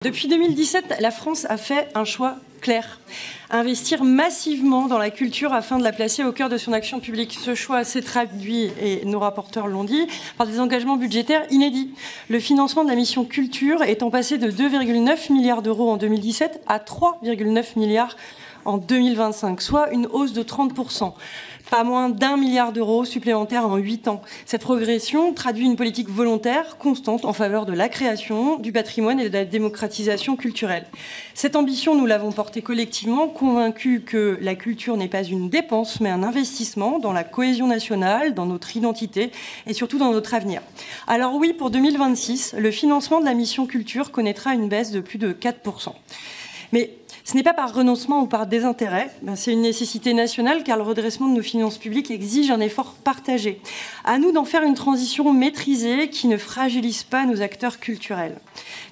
Depuis 2017, la France a fait un choix clair, investir massivement dans la culture afin de la placer au cœur de son action publique. Ce choix s'est traduit, et nos rapporteurs l'ont dit, par des engagements budgétaires inédits. Le financement de la mission culture étant passé de 2,9 milliards d'euros en 2017 à 3,9 milliards en 2025, soit une hausse de 30%. Pas moins d'1 milliard d'euros supplémentaires en 8 ans. Cette progression traduit une politique volontaire, constante, en faveur de la création, du patrimoine et de la démocratisation culturelle. Cette ambition, nous l'avons portée collectivement, convaincus que la culture n'est pas une dépense, mais un investissement dans la cohésion nationale, dans notre identité et surtout dans notre avenir. Alors oui, pour 2026, le financement de la mission culture connaîtra une baisse de plus de 4%. Mais ce n'est pas par renoncement ou par désintérêt, c'est une nécessité nationale car le redressement de nos finances publiques exige un effort partagé. À nous d'en faire une transition maîtrisée qui ne fragilise pas nos acteurs culturels.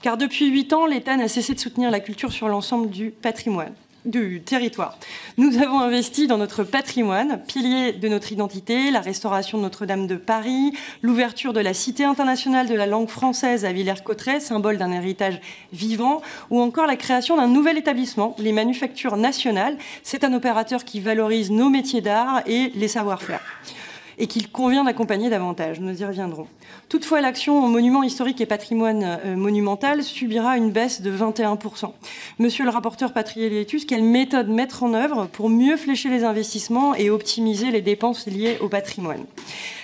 Car depuis 8 ans, l'État n'a cessé de soutenir la culture sur l'ensemble du patrimoine. Du territoire. Nous avons investi dans notre patrimoine, pilier de notre identité, la restauration de Notre-Dame de Paris, l'ouverture de la Cité internationale de la langue française à Villers-Cotterêts, symbole d'un héritage vivant, ou encore la création d'un nouvel établissement, les Manufactures Nationales. C'est un opérateur qui valorise nos métiers d'art et les savoir-faire, et qu'il convient d'accompagner davantage. Nous y reviendrons. Toutefois, l'action en monument historique et patrimoine monumental subira une baisse de 21%. Monsieur le rapporteur Patriélétus, quelle méthode mettre en œuvre pour mieux flécher les investissements et optimiser les dépenses liées au patrimoine?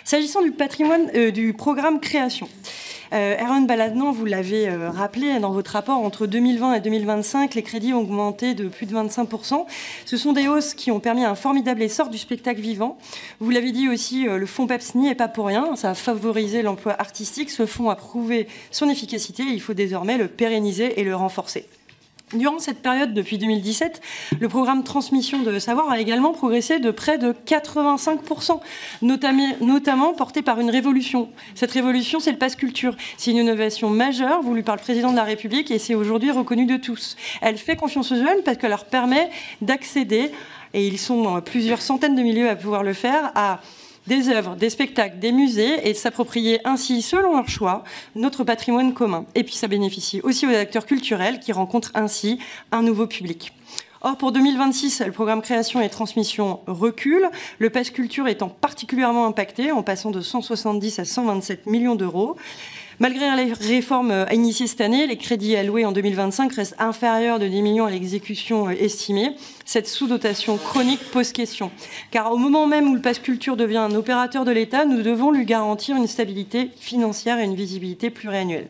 S'agissant du programme création, Aaron Baladnan, vous l'avez rappelé dans votre rapport, entre 2020 et 2025, les crédits ont augmenté de plus de 25%. Ce sont des hausses qui ont permis un formidable essor du spectacle vivant. Vous l'avez dit aussi, le fonds PAPSNI n'est pas pour rien, ça a favorisé l'emploi artistique. Ce fonds a prouvé son efficacité, il faut désormais le pérenniser et le renforcer. Durant cette période, depuis 2017, le programme Transmission de Savoir a également progressé de près de 85%, notamment porté par une révolution. Cette révolution, c'est le Pass Culture. C'est une innovation majeure voulue par le président de la République et c'est aujourd'hui reconnu de tous. Elle fait confiance aux jeunes parce qu'elle leur permet d'accéder, et ils sont plusieurs centaines de milliers à pouvoir le faire, à des œuvres, des spectacles, des musées et de s'approprier ainsi, selon leur choix, notre patrimoine commun. Et puis ça bénéficie aussi aux acteurs culturels qui rencontrent ainsi un nouveau public. Or, pour 2026, le programme Création et Transmission recule, le Pass Culture étant particulièrement impacté, en passant de 170 à 127 millions d'euros. Malgré les réformes initiées cette année, les crédits alloués en 2025 restent inférieurs de 10 millions à l'exécution estimée. Cette sous-dotation chronique pose question. Car au moment même où le Pass Culture devient un opérateur de l'État, nous devons lui garantir une stabilité financière et une visibilité pluriannuelle.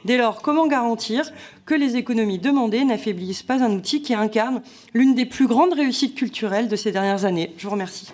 Dès lors, comment garantir que les économies demandées n'affaiblissent pas un outil qui incarne l'une des plus grandes réussites culturelles de ces dernières années? Je vous remercie.